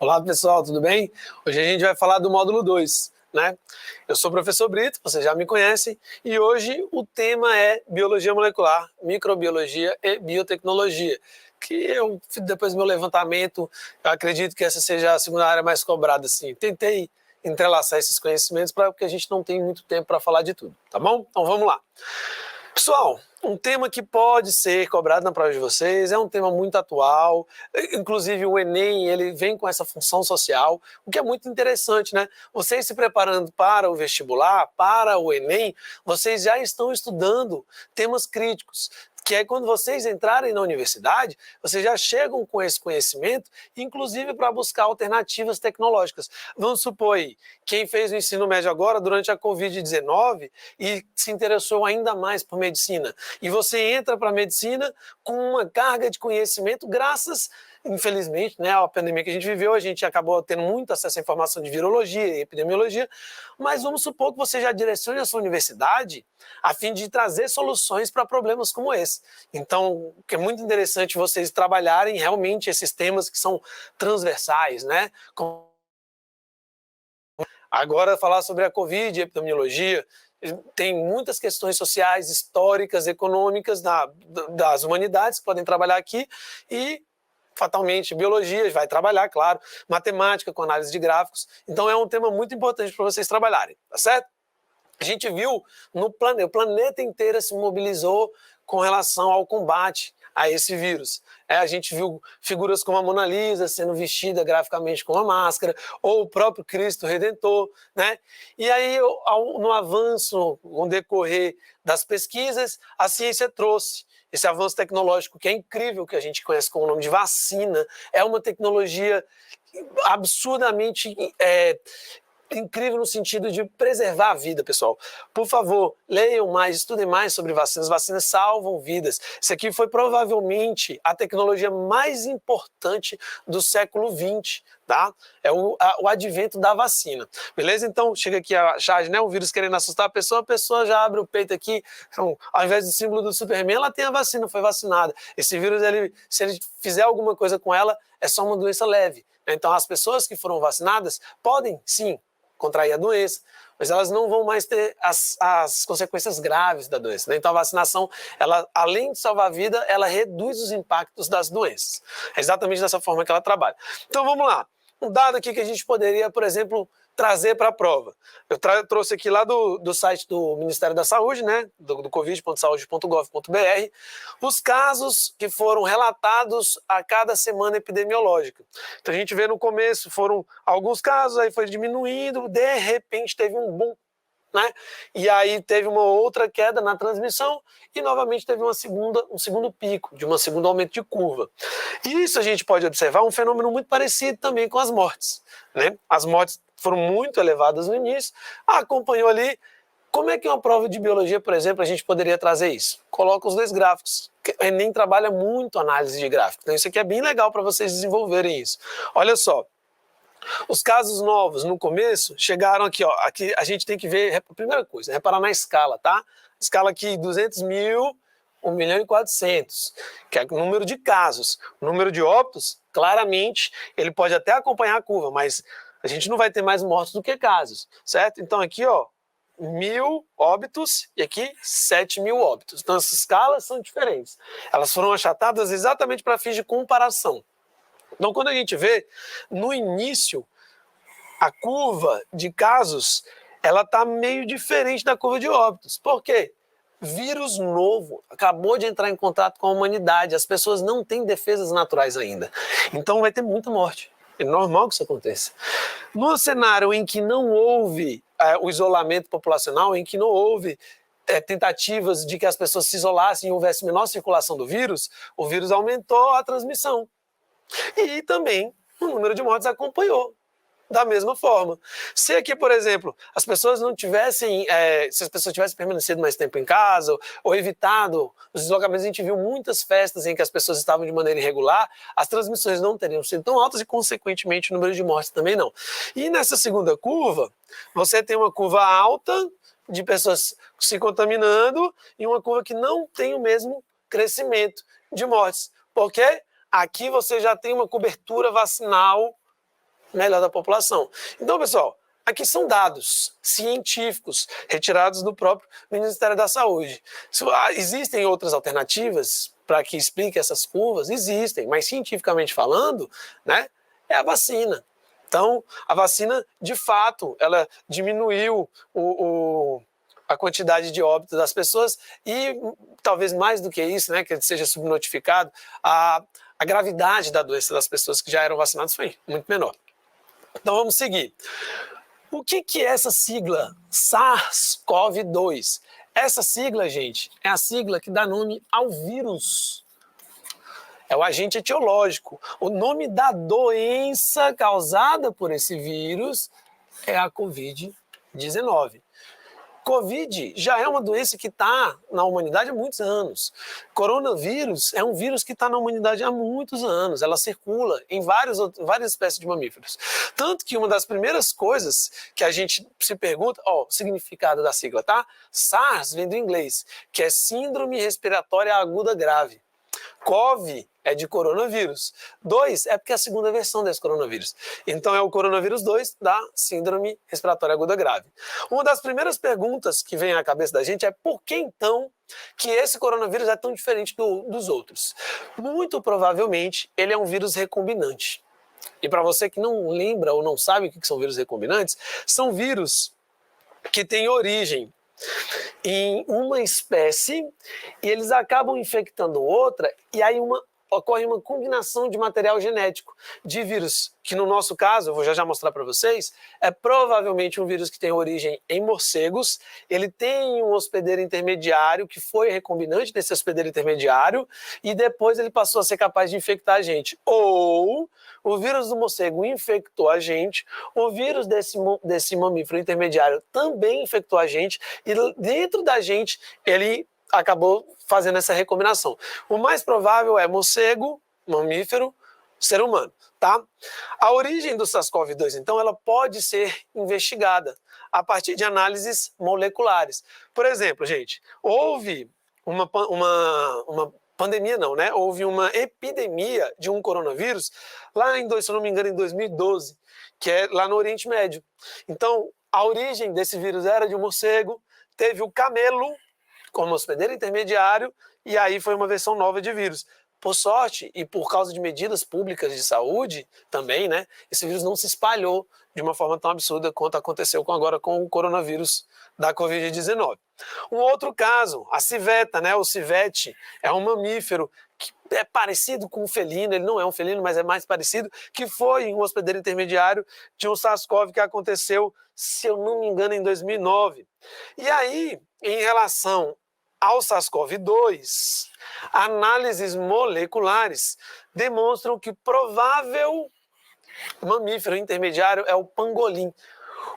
Olá pessoal, tudo bem? Hoje a gente vai falar do módulo 2, né? Eu sou o professor Brito, vocês já me conhecem, e hoje o tema é Biologia Molecular, Microbiologia e Biotecnologia, que eu, depois do meu levantamento, eu acredito que essa seja a segunda área mais cobrada, assim. Tentei entrelaçar esses conhecimentos porque a gente não tem muito tempo para falar de tudo, tá bom? Então vamos lá. Pessoal, um tema que pode ser cobrado na prova de vocês, é um tema muito atual, inclusive o Enem, ele vem com essa função social, o que é muito interessante, né? Vocês se preparando para o vestibular, para o Enem, vocês já estão estudando temas críticos, que é quando vocês entrarem na universidade, vocês já chegam com esse conhecimento, inclusive para buscar alternativas tecnológicas. Vamos supor aí, quem fez o ensino médio agora, durante a Covid-19, e se interessou ainda mais por medicina, e você entra para a medicina com uma carga de conhecimento, graças, infelizmente, né, a pandemia que a gente viveu, a gente acabou tendo muito acesso à informação de virologia e epidemiologia, mas vamos supor que você já direcione a sua universidade a fim de trazer soluções para problemas como esse. Então, é muito interessante vocês trabalharem realmente esses temas que são transversais, né? Agora, falar sobre a Covid e epidemiologia, tem muitas questões sociais, históricas, econômicas das humanidades que podem trabalhar aqui e, fatalmente, biologia vai trabalhar, claro, matemática com análise de gráficos. Então, é um tema muito importante para vocês trabalharem, tá certo? A gente viu o planeta inteiro se mobilizou com relação ao combate a esse vírus. A gente viu figuras como a Mona Lisa sendo vestida graficamente com uma máscara, ou o próprio Cristo Redentor, né? E aí, no avanço, no decorrer das pesquisas, a ciência trouxe esse avanço tecnológico que é incrível, que a gente conhece com o nome de vacina. É uma tecnologia absurdamente incrível no sentido de preservar a vida, pessoal. Por favor, leiam mais, estudem mais sobre vacinas. Vacinas salvam vidas. Isso aqui foi provavelmente a tecnologia mais importante do século XX, tá? É o advento da vacina. Beleza? Então, chega aqui a charge, né? O vírus querendo assustar a pessoa já abre o peito aqui. Então, ao invés do símbolo do Superman, ela tem a vacina, foi vacinada. Esse vírus, se ele fizer alguma coisa com ela, é só uma doença leve. Então, as pessoas que foram vacinadas podem, sim, contrair a doença, mas elas não vão mais ter as consequências graves da doença, né? Então a vacinação, ela, além de salvar a vida, ela reduz os impactos das doenças. É exatamente dessa forma que ela trabalha. Então vamos lá. Um dado aqui que a gente poderia, por exemplo, trazer para a prova. Eu trouxe aqui lá do site do Ministério da Saúde, né, do covid.saude.gov.br, os casos que foram relatados a cada semana epidemiológica. Então a gente vê no começo foram alguns casos, aí foi diminuindo, de repente teve um boom, né? E aí teve uma outra queda na transmissão e novamente teve um segundo pico, um segundo aumento de curva. E isso a gente pode observar um fenômeno muito parecido também com as mortes, né? As mortes foram muito elevadas no início, acompanhou ali. Como é que uma prova de biologia, por exemplo, a gente poderia trazer isso? Coloca os dois gráficos. O Enem trabalha muito análise de gráfico, então isso aqui é bem legal para vocês desenvolverem isso. Olha só. Os casos novos, no começo, chegaram aqui, ó. Aqui a gente tem que ver, a primeira coisa, reparar na escala, tá? Escala aqui, 200 mil, 1 milhão e 400, que é o número de casos. O número de óbitos, claramente, ele pode até acompanhar a curva, mas a gente não vai ter mais mortos do que casos, certo? Então aqui, ó, 1.000 óbitos e aqui 7.000 óbitos. Então essas escalas são diferentes. Elas foram achatadas exatamente para fins de comparação. Então, quando a gente vê, no início, a curva de casos, ela está meio diferente da curva de óbitos. Por quê? Vírus novo, acabou de entrar em contato com a humanidade, as pessoas não têm defesas naturais ainda. Então vai ter muita morte. É normal que isso aconteça. No cenário em que não houve o isolamento populacional, em que não houve tentativas de que as pessoas se isolassem e houvesse menor circulação do vírus, o vírus aumentou a transmissão. E também o número de mortes acompanhou da mesma forma. Se aqui, por exemplo, as pessoas não tivessem, se as pessoas tivessem permanecido mais tempo em casa ou evitado os deslocamentos, a gente viu muitas festas em que as pessoas estavam de maneira irregular, as transmissões não teriam sido tão altas e, consequentemente, o número de mortes também não. E nessa segunda curva, você tem uma curva alta de pessoas se contaminando e uma curva que não tem o mesmo crescimento de mortes. Por quê? Aqui você já tem uma cobertura vacinal melhor da população. Então, pessoal, aqui são dados científicos retirados do próprio Ministério da Saúde. Existem outras alternativas para que explique essas curvas? Existem, mas cientificamente falando, né, é a vacina. Então, a vacina, de fato, ela diminuiu a quantidade de óbitos das pessoas e, talvez mais do que isso, né, que seja subnotificado, a gravidade da doença das pessoas que já eram vacinadas foi muito menor. Então, vamos seguir. O que é essa sigla SARS-CoV-2? Essa sigla, gente, é a sigla que dá nome ao vírus. É o agente etiológico. O nome doença causada por esse vírus é a Covid-19. Covid já é uma doença que está na humanidade há muitos anos. Coronavírus é um vírus que está na humanidade há muitos anos. Ela circula em várias espécies de mamíferos. Tanto que uma das primeiras coisas que a gente se pergunta, o significado da sigla, tá? SARS vem do inglês, que é Síndrome Respiratória Aguda Grave. CoV é de coronavírus. 2 é porque é a segunda versão desse coronavírus. Então é o coronavírus 2 da síndrome respiratória aguda grave. Uma das primeiras perguntas que vem à cabeça da gente é por que então que esse coronavírus é tão diferente dos outros? Muito provavelmente ele é um vírus recombinante. E para você que não lembra ou não sabe o que são vírus recombinantes, são vírus que têm origem em uma espécie e eles acabam infectando outra e aí ocorre uma combinação de material genético de vírus, que no nosso caso, eu vou já mostrar para vocês, é provavelmente um vírus que tem origem em morcegos, ele tem um hospedeiro intermediário que foi recombinante desse hospedeiro intermediário e depois ele passou a ser capaz de infectar a gente. Ou o vírus do morcego infectou a gente, o vírus desse mamífero intermediário também infectou a gente e dentro da gente ele acabou fazendo essa recombinação. O mais provável é morcego, mamífero, ser humano, tá? A origem do SARS-CoV-2, então, ela pode ser investigada a partir de análises moleculares. Por exemplo, gente, houve uma pandemia não, né? Houve uma epidemia de um coronavírus lá se eu não me engano, em 2012, que é lá no Oriente Médio. Então, a origem desse vírus era de um morcego, teve o camelo como hospedeiro intermediário, e aí foi uma versão nova de vírus. Por sorte, e por causa de medidas públicas de saúde também, né, esse vírus não se espalhou de uma forma tão absurda quanto aconteceu agora com o coronavírus da Covid-19. Um outro caso, a civeta, né, o civete, é um mamífero que é parecido com um felino, ele não é um felino, mas é mais parecido, que foi um hospedeiro intermediário de um SARS-CoV que aconteceu, se eu não me engano, em 2009. E aí, em relação ao SARS-CoV-2, análises moleculares demonstram que provável mamífero intermediário é o pangolim.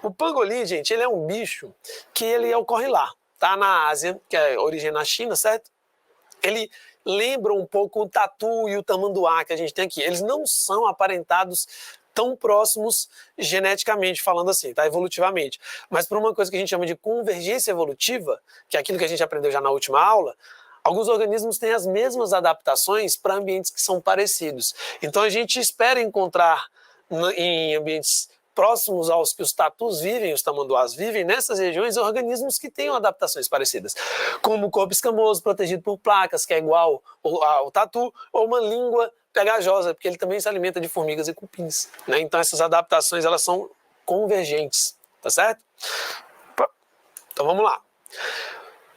O pangolim, gente, ele é um bicho que ele ocorre lá, tá? Na Ásia, que é origem na China, certo? Ele lembra um pouco o tatu e o tamanduá que a gente tem aqui. Eles não são aparentados tão próximos geneticamente falando assim, tá? Evolutivamente. Mas por uma coisa que a gente chama de convergência evolutiva, que é aquilo que a gente aprendeu já na última aula, alguns organismos têm as mesmas adaptações para ambientes que são parecidos. Então a gente espera encontrar em ambientes próximos aos que os tatus vivem, os tamanduás vivem, nessas regiões, organismos que tenham adaptações parecidas, como o corpo escamoso protegido por placas, que é igual ao tatu, ou uma língua pegajosa, porque ele também se alimenta de formigas e cupins, né? Então essas adaptações elas são convergentes, tá certo? Então vamos lá.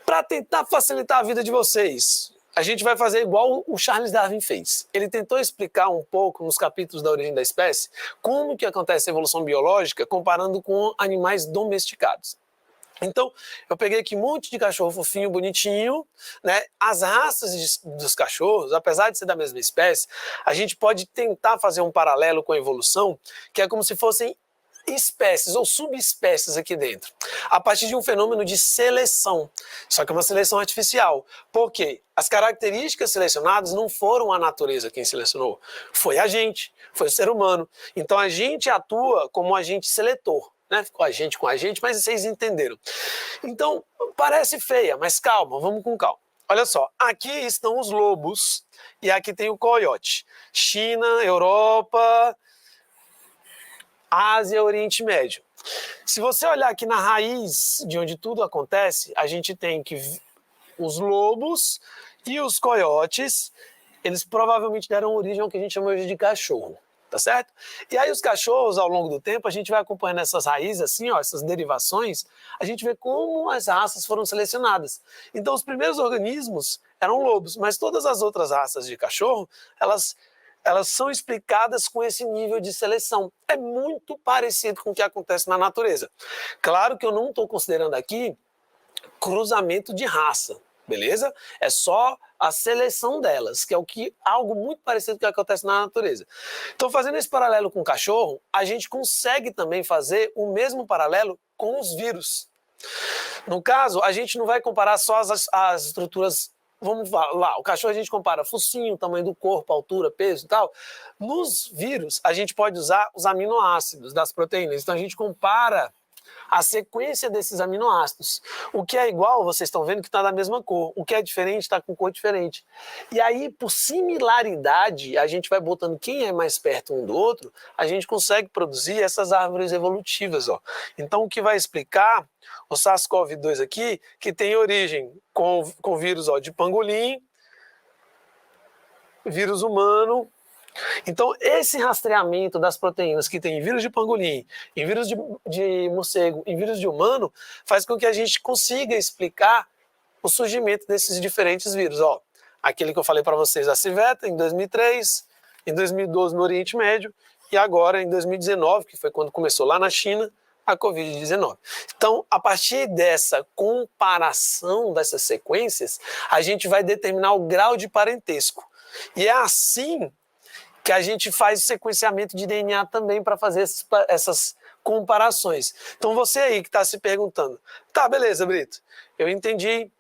Para tentar facilitar a vida de vocês, a gente vai fazer igual o Charles Darwin fez. Ele tentou explicar um pouco nos capítulos da origem da espécie como que acontece a evolução biológica comparando com animais domesticados. Então, eu peguei aqui um monte de cachorro fofinho, bonitinho, né? As raças dos cachorros, apesar de ser da mesma espécie, a gente pode tentar fazer um paralelo com a evolução, que é como se fossem espécies ou subespécies aqui dentro, a partir de um fenômeno de seleção, só que é uma seleção artificial. Por quê? As características selecionadas não foram a natureza quem selecionou, foi a gente, foi o ser humano. Então a gente atua como um agente seletor, né? Ficou a gente com a gente, mas vocês entenderam. Então parece feia, mas calma, vamos com calma. Olha só, aqui estão os lobos e aqui tem o coiote. China, Europa, Ásia, Oriente Médio. Se você olhar aqui na raiz de onde tudo acontece, a gente tem que os lobos e os coiotes, eles provavelmente deram origem ao que a gente chama hoje de cachorro, tá certo? E aí os cachorros, ao longo do tempo, a gente vai acompanhando essas raízes, assim, ó, essas derivações, a gente vê como as raças foram selecionadas. Então os primeiros organismos eram lobos, mas todas as outras raças de cachorro, elas são explicadas com esse nível de seleção. É muito parecido com o que acontece na natureza. Claro que eu não estou considerando aqui cruzamento de raça, beleza? É só a seleção delas, que é algo muito parecido com o que acontece na natureza. Então, fazendo esse paralelo com o cachorro, a gente consegue também fazer o mesmo paralelo com os vírus. No caso, a gente não vai comparar só as estruturas. Vamos lá, o cachorro a gente compara focinho, tamanho do corpo, altura, peso e tal. Nos vírus, a gente pode usar os aminoácidos das proteínas. Então, a gente compara a sequência desses aminoácidos. O que é igual, vocês estão vendo que está da mesma cor. O que é diferente está com cor diferente. E aí, por similaridade, a gente vai botando quem é mais perto um do outro, a gente consegue produzir essas árvores evolutivas. Ó. Então, o que vai explicar o SARS-CoV-2 aqui, que tem origem com vírus de pangolim, vírus humano. Então, esse rastreamento das proteínas que tem em vírus de pangolim, em vírus de morcego, em vírus de humano, faz com que a gente consiga explicar o surgimento desses diferentes vírus. Ó, aquele que eu falei para vocês da civeta, em 2003, em 2012 no Oriente Médio, e agora em 2019, que foi quando começou lá na China, a Covid-19. Então, a partir dessa comparação dessas sequências, a gente vai determinar o grau de parentesco. E é assim que a gente faz o sequenciamento de DNA também para fazer essas comparações. Então você aí que está se perguntando, tá, beleza, Brito, eu entendi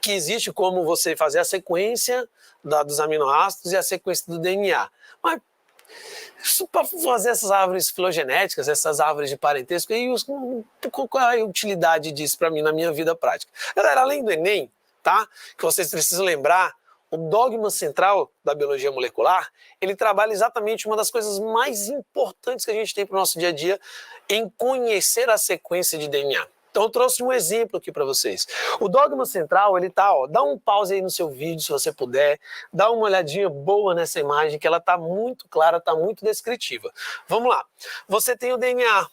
que existe como você fazer a sequência dos aminoácidos e a sequência do DNA, mas para fazer essas árvores filogenéticas, essas árvores de parentesco, qual é a utilidade disso para mim na minha vida prática? Galera, além do Enem, tá, que vocês precisam lembrar, o dogma central da biologia molecular, ele trabalha exatamente uma das coisas mais importantes que a gente tem para o nosso dia a dia em conhecer a sequência de DNA. Então eu trouxe um exemplo aqui para vocês. O dogma central, ele tá, dá um pause aí no seu vídeo se você puder, dá uma olhadinha boa nessa imagem que ela tá muito clara, tá muito descritiva. Vamos lá. Você tem o DNA.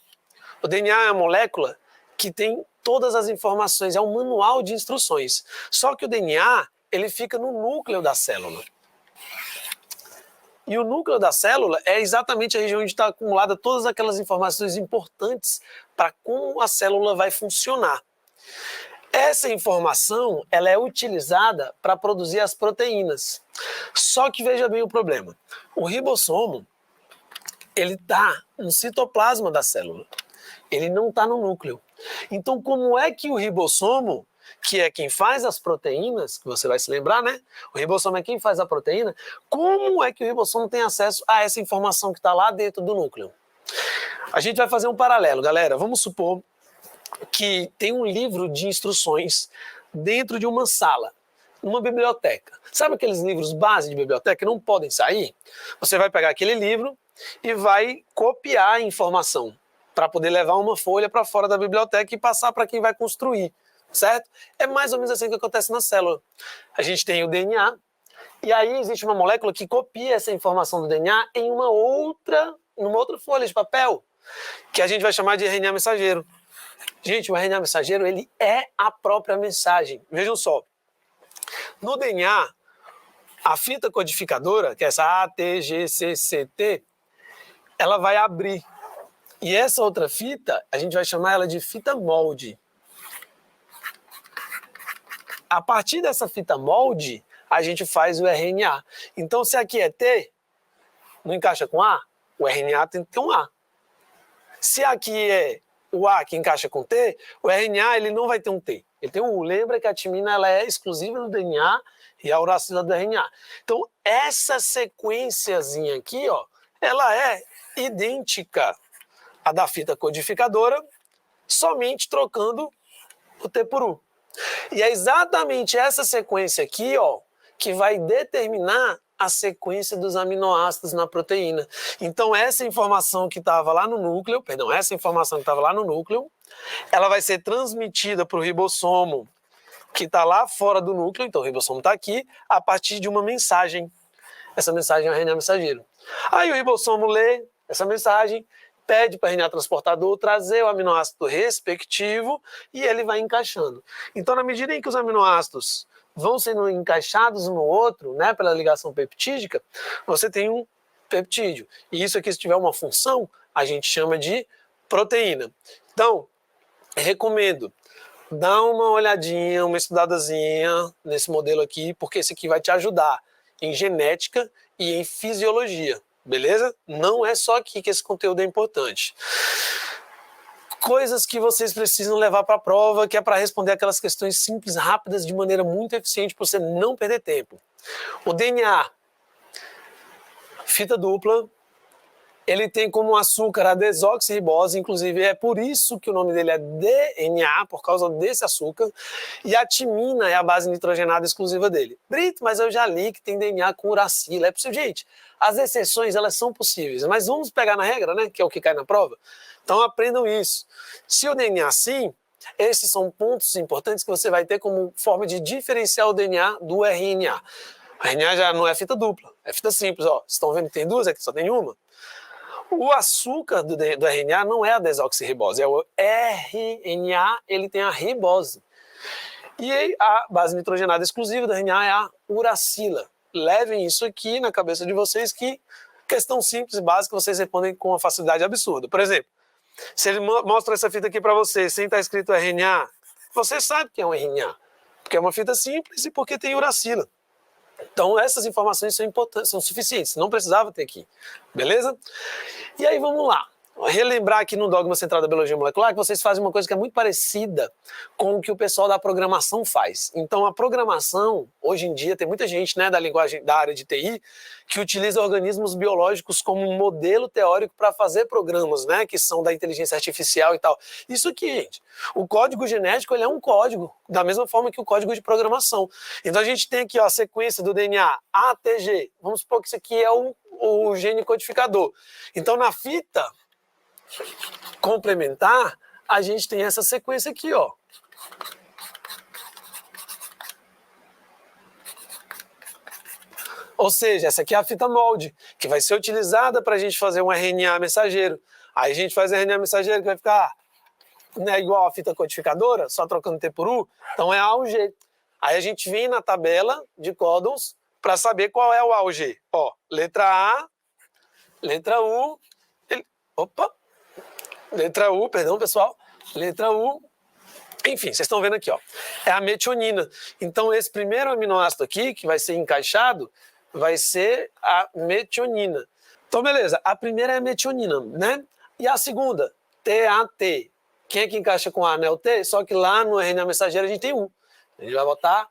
O DNA é a molécula que tem todas as informações, é um manual de instruções. Só que o DNA ele fica no núcleo da célula. E o núcleo da célula é exatamente a região onde está acumulada todas aquelas informações importantes para como a célula vai funcionar. Essa informação ela é utilizada para produzir as proteínas. Só que veja bem o problema. O ribossomo ele está no citoplasma da célula. Ele não está no núcleo. Então, como é que o ribossomo, que é quem faz as proteínas, que você vai se lembrar, né? O ribossomo é quem faz a proteína. Como é que o ribossomo tem acesso a essa informação que está lá dentro do núcleo? A gente vai fazer um paralelo, galera. Vamos supor que tem um livro de instruções dentro de uma sala, numa biblioteca. Sabe aqueles livros base de biblioteca que não podem sair? Você vai pegar aquele livro e vai copiar a informação para poder levar uma folha para fora da biblioteca e passar para quem vai construir. Certo? É mais ou menos assim que acontece na célula. A gente tem o DNA, e aí existe uma molécula que copia essa informação do DNA em numa outra folha de papel, que a gente vai chamar de RNA mensageiro. Gente, o RNA mensageiro, ele é a própria mensagem. Vejam só, no DNA, a fita codificadora, que é essa ATGCCT, ela vai abrir. E essa outra fita, a gente vai chamar ela de fita molde. A partir dessa fita molde, a gente faz o RNA. Então, se aqui é T, não encaixa com A, o RNA tem que ter um A. Se aqui é o A que encaixa com T, o RNA ele não vai ter um T. Ele tem um U. Lembra que a timina ela é exclusiva do DNA e a uracila do RNA. Então, essa sequenciazinha aqui, ela é idêntica à da fita codificadora, somente trocando o T por U. E é exatamente essa sequência aqui, que vai determinar a sequência dos aminoácidos na proteína. Então essa informação que estava lá no núcleo, ela vai ser transmitida para o ribossomo que está lá fora do núcleo, então o ribossomo está aqui, a partir de uma mensagem. Essa mensagem é o RNA mensageiro. Aí o ribossomo lê essa mensagem, pede para o RNA transportador trazer o aminoácido respectivo e ele vai encaixando. Então, na medida em que os aminoácidos vão sendo encaixados um no outro, né, pela ligação peptídica, você tem um peptídeo. E isso aqui, se tiver uma função, a gente chama de proteína. Então, recomendo dar uma olhadinha, uma estudadazinha nesse modelo aqui, porque esse aqui vai te ajudar em genética e em fisiologia. Beleza? Não é só aqui que esse conteúdo é importante. Coisas que vocês precisam levar para a prova, que é para responder aquelas questões simples, rápidas, de maneira muito eficiente, para você não perder tempo. O DNA, fita dupla, ele tem como açúcar a desoxirribose, inclusive é por isso que o nome dele é DNA, por causa desse açúcar, e a timina é a base nitrogenada exclusiva dele. Brito, mas eu já li que tem DNA com uracila. É possível, gente, as exceções elas são possíveis, mas vamos pegar na regra, né, que é o que cai na prova. Então aprendam isso. Se o DNA sim, esses são pontos importantes que você vai ter como forma de diferenciar o DNA do RNA. O RNA já não é fita dupla, é fita simples. Ó. Vocês estão vendo que tem duas, aqui só tem uma. O açúcar do RNA não é a desoxirribose, é o RNA, ele tem a ribose. E a base nitrogenada exclusiva do RNA é a uracila. Levem isso aqui na cabeça de vocês, que questão simples e básica vocês respondem com uma facilidade absurda. Por exemplo, se ele mostra essa fita aqui para você sem estar escrito RNA, você sabe que é um RNA, porque é uma fita simples e porque tem uracila. Então essas informações são importantes, são suficientes, não precisava ter aqui, beleza? E aí vamos lá, relembrar aqui no Dogma Central da Biologia Molecular que vocês fazem uma coisa que é muito parecida com o que o pessoal da programação faz. Então a programação, hoje em dia, tem muita gente, né, da linguagem da área de TI que utiliza organismos biológicos como um modelo teórico para fazer programas, né, que são da inteligência artificial e tal. Isso aqui, gente, o código genético ele é um código, da mesma forma que o código de programação. Então a gente tem aqui ó, a sequência do DNA ATG. Vamos supor que isso aqui é o gene codificador. Então na fita complementar, a gente tem essa sequência aqui, ó. Ou seja, essa aqui é a fita molde, que vai ser utilizada para a gente fazer um RNA mensageiro. Aí a gente faz RNA mensageiro que vai ficar, né, igual a fita codificadora, só trocando T por U. Então é A ou G. Aí a gente vem na tabela de códons para saber qual é o A ou G. Ó, letra A, letra U, letra U, perdão, pessoal. Letra U. Enfim, vocês estão vendo aqui, ó. É a metionina. Então, esse primeiro aminoácido aqui, que vai ser encaixado, vai ser a metionina. Então, beleza. A primeira é a metionina, né? E a segunda, TAT. Quem é que encaixa com A, né? O T, só que lá no RNA mensageiro a gente tem U. A gente vai botar,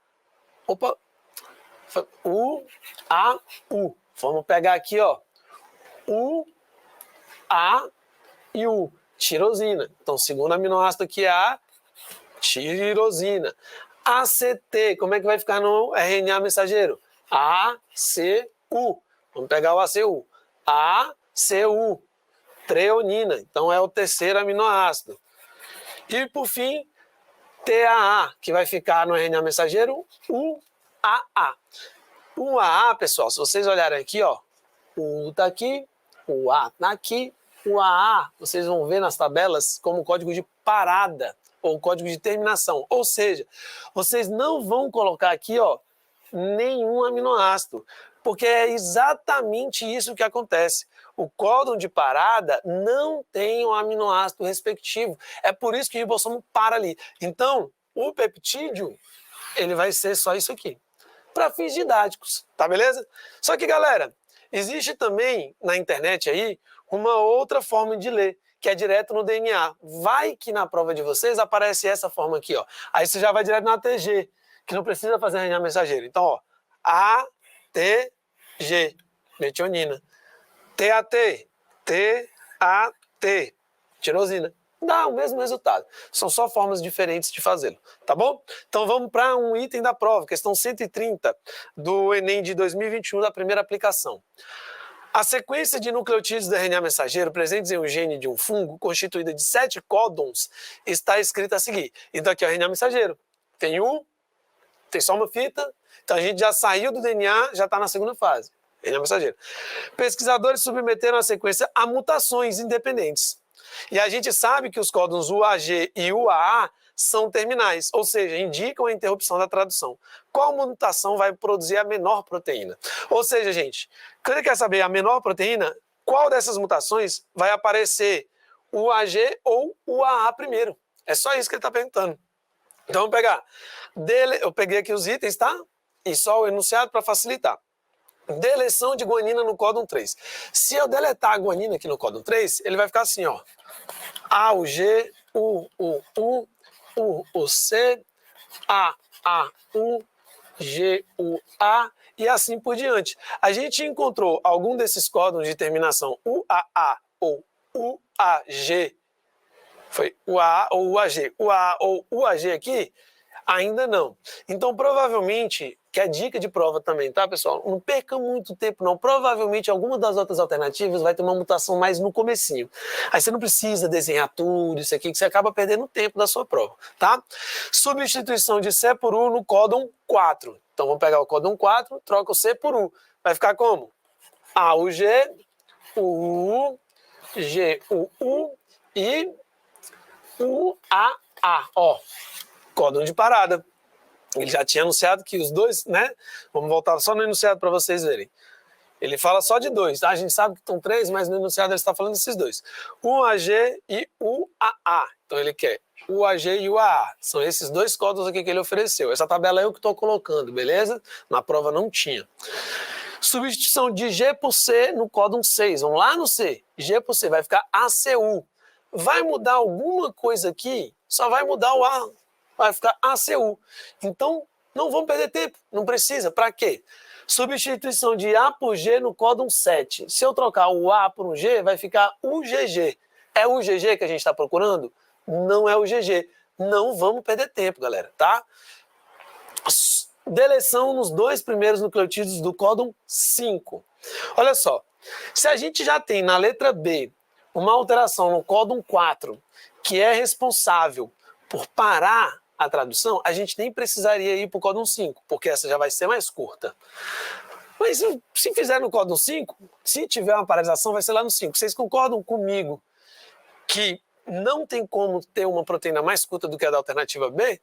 U, A, U. Vamos pegar aqui, ó. U, A e U. Tirosina. Então, o segundo aminoácido aqui é a tirosina. ACT, como é que vai ficar no RNA mensageiro? ACU. Vamos pegar o ACU. ACU. Treonina. Então, é o terceiro aminoácido. E, por fim, TAA, que vai ficar no RNA mensageiro, UAA. O AA, pessoal, se vocês olharem aqui, ó, o U está aqui, o A está aqui, o AA, vocês vão ver nas tabelas como código de parada ou código de terminação. Ou seja, vocês não vão colocar aqui, ó, nenhum aminoácido, porque é exatamente isso que acontece. O códon de parada não tem o aminoácido respectivo. É por isso que o ribossomo para ali. Então, o peptídeo, ele vai ser só isso aqui, para fins didáticos, tá beleza? Só que, galera, existe também na internet aí uma outra forma de ler, que é direto no DNA. Vai que na prova de vocês aparece essa forma aqui, ó. Aí você já vai direto na ATG, que não precisa fazer RNA mensageiro. Então, ó, ATG, metionina. TAT, TAT, tirosina. dá o mesmo resultado. São só formas diferentes de fazê-lo, tá bom? Então vamos para um item da prova, questão 130 do Enem de 2021 da primeira aplicação. A sequência de nucleotídeos do RNA mensageiro presentes em um gene de um fungo, constituída de 7 códons, está escrita a seguir. Então aqui é o RNA mensageiro. Tem só uma fita, então a gente já saiu do DNA, já está na segunda fase. RNA mensageiro. Pesquisadores submeteram a sequência a mutações independentes. E a gente sabe que os códons UAG e UAA são terminais, ou seja, indicam a interrupção da tradução. Qual mutação vai produzir a menor proteína? Ou seja, gente, quando ele quer saber a menor proteína, qual dessas mutações vai aparecer UAG ou UAA primeiro? É só isso que ele está perguntando. Então vamos pegar. Eu peguei aqui os itens, tá? E só o enunciado para facilitar. Deleção de guanina no códon 3. Se eu deletar a guanina aqui no códon 3, ele vai ficar assim, ó. A, U, G, U, U, C, A, U, G, U, A e assim por diante. A gente encontrou algum desses códons de terminação UAA ou UAG, foi UAA ou UAG, UAA ou UAG aqui? Ainda não. Então, provavelmente, que é dica de prova também, tá, pessoal? Não perca muito tempo, não. Provavelmente, alguma das outras alternativas vai ter uma mutação mais no comecinho. Aí você não precisa desenhar tudo isso aqui, que você acaba perdendo tempo da sua prova, tá? Substituição de C por U no códon 4. Então, vamos pegar o códon 4, troca o C por U. Vai ficar como? A, U, G, U, G, U e U, A. Ó. Códon de parada. Ele já tinha anunciado que os dois, né? Vamos voltar só no enunciado para vocês verem. Ele fala só de dois, tá? A gente sabe que estão 3, mas no enunciado ele está falando desses dois. UAG e UAA. Então ele quer UAG e UAA. São esses dois códons aqui que ele ofereceu. Essa tabela eu que estou colocando, beleza? Na prova não tinha. Substituição de G por C no códon 6. Vamos lá no C. G por C vai ficar ACU. Vai mudar alguma coisa aqui? Só vai mudar o A. Vai ficar ACU. Então, não vamos perder tempo. Não precisa. Para quê? Substituição de A por G no códon 7. Se eu trocar o A por um G, vai ficar UGG. É o UGG que a gente está procurando? Não é o UGG. Não vamos perder tempo, galera, tá? Deleção nos 2 primeiros nucleotídeos do códon 5. Olha só. Se a gente já tem na letra B uma alteração no códon 4, que é responsável por parar a tradução, a gente nem precisaria ir para o códon 5, porque essa já vai ser mais curta. Mas se fizer no códon 5, se tiver uma paralisação, vai ser lá no 5. Vocês concordam comigo que não tem como ter uma proteína mais curta do que a da alternativa B?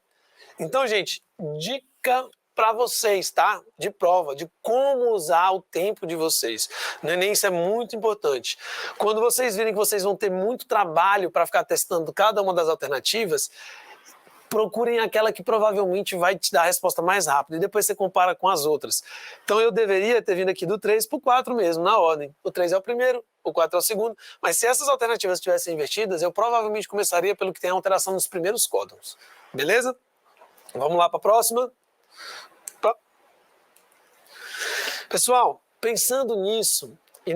Então, gente, dica para vocês, tá? De prova, de como usar o tempo de vocês. No Enem isso é muito importante. Quando vocês virem que vocês vão ter muito trabalho para ficar testando cada uma das alternativas, procurem aquela que provavelmente vai te dar a resposta mais rápida e depois você compara com as outras. Então eu deveria ter vindo aqui do 3 para o 4 mesmo, na ordem. O 3 é o primeiro, o 4 é o segundo, mas se essas alternativas estivessem invertidas, eu provavelmente começaria pelo que tem alteração nos primeiros códons. Beleza? Vamos lá para a próxima. Pessoal, pensando nisso e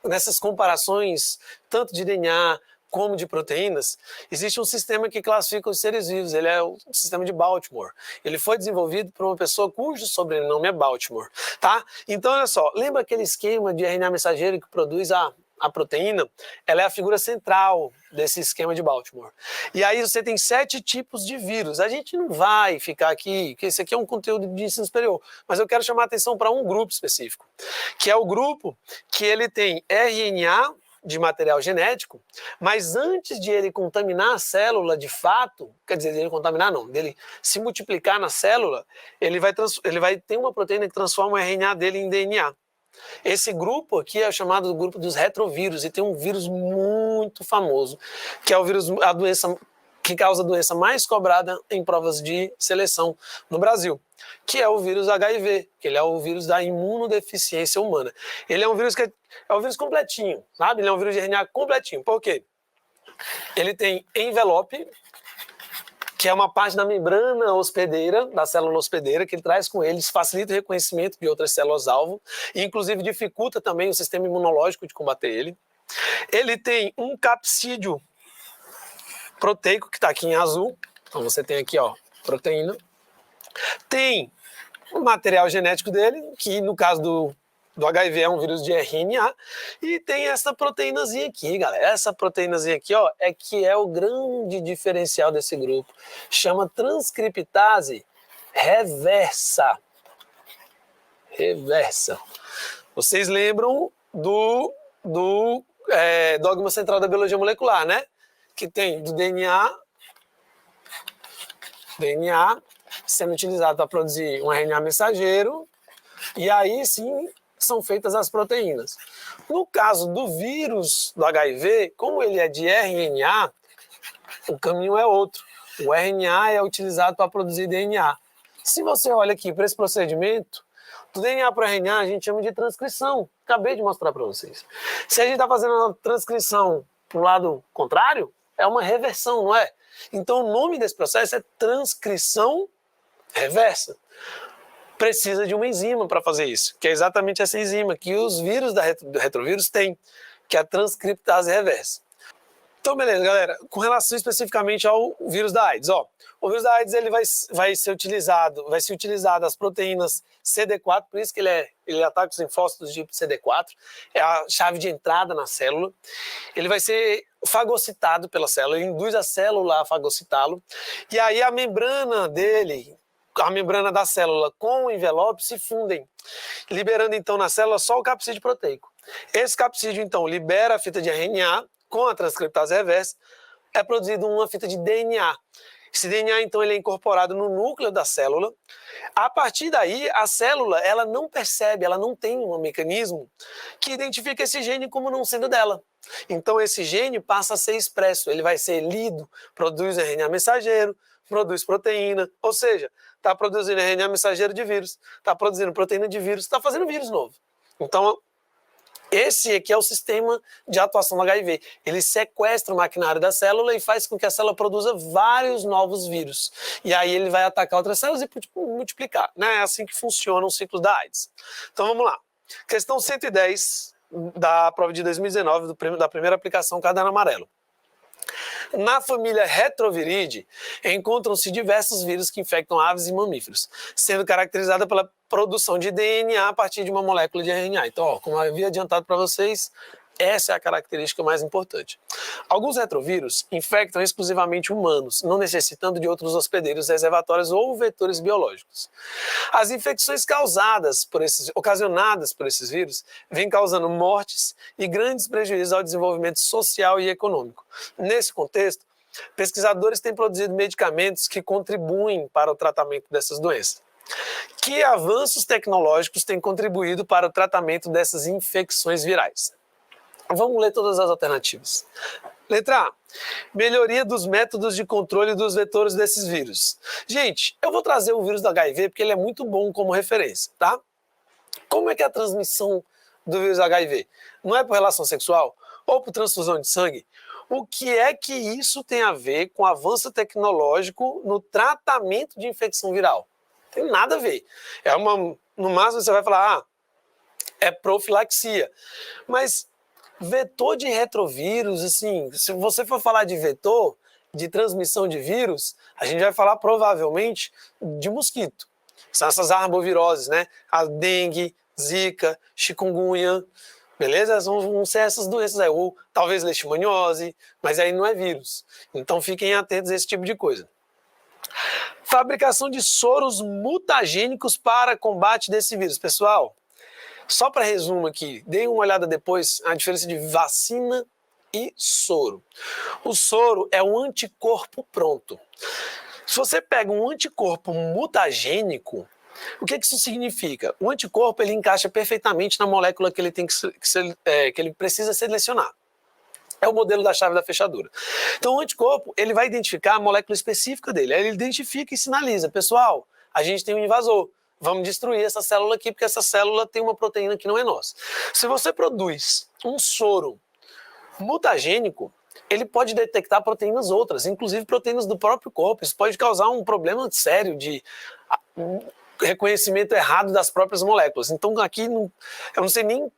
nessas comparações, tanto de DNA como de proteínas, existe um sistema que classifica os seres vivos. Ele é o sistema de Baltimore. Ele foi desenvolvido por uma pessoa cujo sobrenome é Baltimore, tá? Então, olha só, lembra aquele esquema de RNA mensageiro que produz a proteína? Ela é a figura central desse esquema de Baltimore. E aí você tem 7 tipos de vírus. A gente não vai ficar aqui, porque esse aqui é um conteúdo de ensino superior, mas eu quero chamar a atenção para um grupo específico, que é o grupo que ele tem RNA de material genético, mas antes de ele contaminar a célula de fato, quer dizer, dele contaminar não, dele se multiplicar na célula, ele vai ter uma proteína que transforma o RNA dele em DNA. Esse grupo aqui é chamado do grupo dos retrovírus e tem um vírus muito famoso, que é o vírus, a doença que causa a doença mais cobrada em provas de seleção no Brasil, que é o vírus HIV, que ele é o vírus da imunodeficiência humana. Ele é um vírus que é um vírus completinho, sabe? Ele é um vírus de RNA completinho. Por quê? Ele tem envelope, que é uma parte da membrana hospedeira, da célula hospedeira, que ele traz com ele, facilita o reconhecimento de outras células-alvo e, inclusive, dificulta também o sistema imunológico de combater ele. Ele tem um capsídeo proteico, que está aqui em azul. Então você tem aqui, ó, proteína. Tem o material genético dele, que no caso do HIV é um vírus de RNA, e tem essa proteínazinha aqui, galera. Essa proteínazinha aqui, ó, é que é o grande diferencial desse grupo. Chama transcriptase reversa. Reversa. Vocês lembram do dogma central da biologia molecular, né? Que tem do DNA sendo utilizado para produzir um RNA mensageiro, e aí sim são feitas as proteínas. No caso do vírus do HIV, como ele é de RNA, o caminho é outro. O RNA é utilizado para produzir DNA. Se você olha aqui para esse procedimento, do DNA para o RNA a gente chama de transcrição. Acabei de mostrar para vocês. Se a gente está fazendo a transcrição para o lado contrário, é uma reversão, não é? Então o nome desse processo é transcrição reversa. Precisa de uma enzima para fazer isso, que é exatamente essa enzima que os vírus do retrovírus têm, que é a transcriptase reversa. Então, beleza, galera. Com relação especificamente ao vírus da AIDS, ó, o vírus da AIDS ele vai ser utilizado as proteínas CD4, por isso que ele ataca os linfócitos de CD4, é a chave de entrada na célula. Ele vai ser fagocitado pela célula, ele induz a célula a fagocitá-lo, e aí a membrana dele, a membrana da célula com o envelope se fundem, liberando então na célula só o capsídeo proteico. Esse capsídeo então libera a fita de RNA, com a transcriptase reversa, é produzido uma fita de DNA. Esse DNA, então, ele é incorporado no núcleo da célula. A partir daí, a célula, ela não percebe, ela não tem um mecanismo que identifica esse gene como não sendo dela. Então, esse gene passa a ser expresso, ele vai ser lido, produz RNA mensageiro, produz proteína, ou seja, está produzindo RNA mensageiro de vírus, está produzindo proteína de vírus, está fazendo vírus novo. Então, esse aqui é o sistema de atuação do HIV. Ele sequestra o maquinário da célula e faz com que a célula produza vários novos vírus. E aí ele vai atacar outras células e multiplicar. Né? É assim que funciona o ciclo da AIDS. Então vamos lá. Questão 110 da prova de 2019, da primeira aplicação caderno amarelo. Na família Retroviridae, encontram-se diversos vírus que infectam aves e mamíferos, sendo caracterizada pela produção de DNA a partir de uma molécula de RNA. Então, ó, como eu havia adiantado para vocês, essa é a característica mais importante. Alguns retrovírus infectam exclusivamente humanos, não necessitando de outros hospedeiros reservatórios ou vetores biológicos. As infecções ocasionadas por esses vírus vêm causando mortes e grandes prejuízos ao desenvolvimento social e econômico. Nesse contexto, pesquisadores têm produzido medicamentos que contribuem para o tratamento dessas doenças. Que avanços tecnológicos têm contribuído para o tratamento dessas infecções virais? Vamos ler todas as alternativas. Letra A. Melhoria dos métodos de controle dos vetores desses vírus. Gente, eu vou trazer o vírus do HIV porque ele é muito bom como referência, tá? Como é que é a transmissão do vírus HIV? Não é por relação sexual ou por transfusão de sangue? O que é que isso tem a ver com avanço tecnológico no tratamento de infecção viral? Não tem nada a ver. No máximo você vai falar, é profilaxia. Mas vetor de retrovírus, assim, se você for falar de vetor, de transmissão de vírus, a gente vai falar provavelmente de mosquito. São essas arboviroses, né? A dengue, zika, chikungunya, beleza? Vão ser essas doenças aí, ou talvez leishmaniose, mas aí não é vírus. Então fiquem atentos a esse tipo de coisa. Fabricação de soros mutagênicos para combate desse vírus. Pessoal, só para resumo aqui, deem uma olhada depois a diferença de vacina e soro. O soro é um anticorpo pronto. Se você pega um anticorpo mutagênico, o que isso significa? O anticorpo ele encaixa perfeitamente na molécula que ele, que ele precisa selecionar. É o modelo da chave da fechadura. Então o anticorpo ele vai identificar a molécula específica dele. Aí ele identifica e sinaliza, pessoal, a gente tem um invasor. Vamos destruir essa célula aqui, porque essa célula tem uma proteína que não é nossa. Se você produz um soro mutagênico, ele pode detectar proteínas outras, inclusive proteínas do próprio corpo. Isso pode causar um problema sério de reconhecimento errado das próprias moléculas. Então aqui, eu não sei nem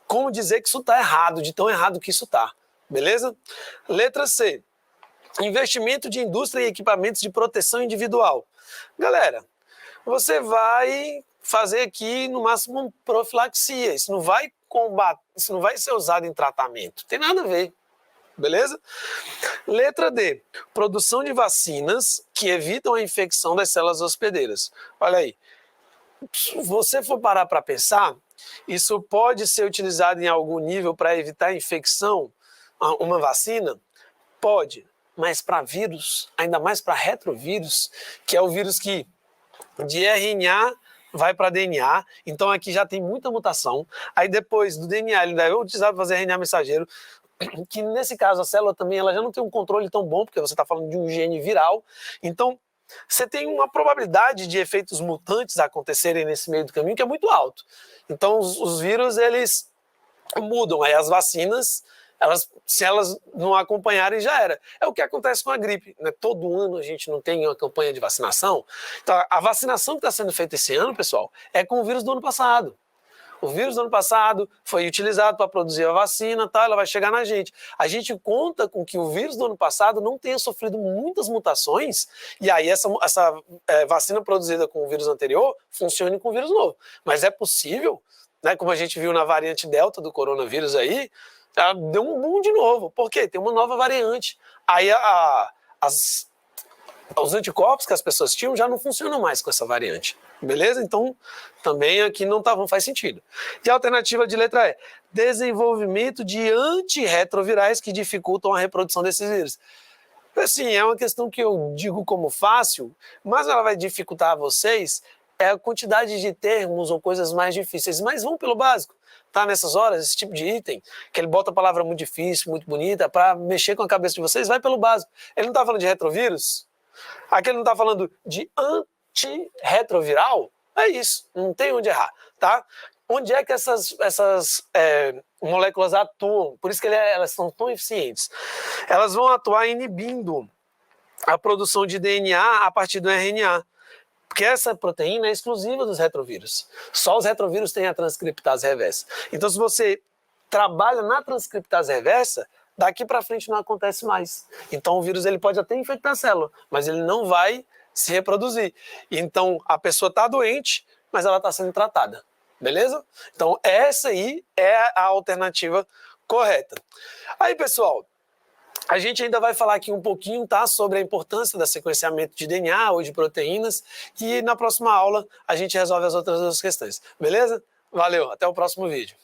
como dizer que isso está errado, de tão errado que isso está. Beleza? Letra C. Investimento de indústria e equipamentos de proteção individual. Galera, você vai fazer aqui, no máximo, profilaxia. Isso não vai combater, isso não vai ser usado em tratamento. Tem nada a ver. Beleza? Letra D. Produção de vacinas que evitam a infecção das células hospedeiras. Olha aí. Se você for parar para pensar, isso pode ser utilizado em algum nível para evitar a infecção, uma vacina? Pode. Mas para vírus, ainda mais para retrovírus, que é o vírus que de RNA vai para DNA, então aqui já tem muita mutação. Aí depois do DNA ele ainda é utilizado para fazer RNA mensageiro, que nesse caso a célula também ela já não tem um controle tão bom, porque você está falando de um gene viral. Então você tem uma probabilidade de efeitos mutantes acontecerem nesse meio do caminho que é muito alto. Então os vírus eles mudam, aí as vacinas se elas não acompanharem, já era. É o que acontece com a gripe, né? Todo ano a gente não tem uma campanha de vacinação. Então, a vacinação que está sendo feita esse ano, pessoal, é com o vírus do ano passado. O vírus do ano passado foi utilizado para produzir a vacina, tá? Ela vai chegar na gente. A gente conta com que o vírus do ano passado não tenha sofrido muitas mutações, e aí essa vacina produzida com o vírus anterior funcione com o vírus novo. Mas é possível, né? Como a gente viu na variante Delta do coronavírus aí, deu um boom de novo. Por quê? Tem uma nova variante. Aí os anticorpos que as pessoas tinham já não funcionam mais com essa variante. Beleza? Então, também aqui não faz sentido. E a alternativa de letra E, desenvolvimento de antirretrovirais que dificultam a reprodução desses vírus. Assim, é uma questão que eu digo como fácil, mas ela vai dificultar a vocês a quantidade de termos ou coisas mais difíceis. Mas vão pelo básico. Tá, nessas horas, esse tipo de item, que ele bota a palavra muito difícil, muito bonita, para mexer com a cabeça de vocês, vai pelo básico. Ele não está falando de retrovírus? Aqui ele não está falando de antirretroviral? É isso, não tem onde errar, tá? Onde é que essas moléculas atuam? Por isso que elas são tão eficientes. Elas vão atuar inibindo a produção de DNA a partir do RNA. Porque essa proteína é exclusiva dos retrovírus. Só os retrovírus têm a transcriptase reversa. Então, se você trabalha na transcriptase reversa, daqui para frente não acontece mais. Então, o vírus ele pode até infectar a célula, mas ele não vai se reproduzir. Então, a pessoa está doente, mas ela está sendo tratada. Beleza? Então, essa aí é a alternativa correta. Aí, pessoal, a gente ainda vai falar aqui um pouquinho, tá, sobre a importância do sequenciamento de DNA ou de proteínas, e na próxima aula a gente resolve as outras duas questões. Beleza? Valeu, até o próximo vídeo.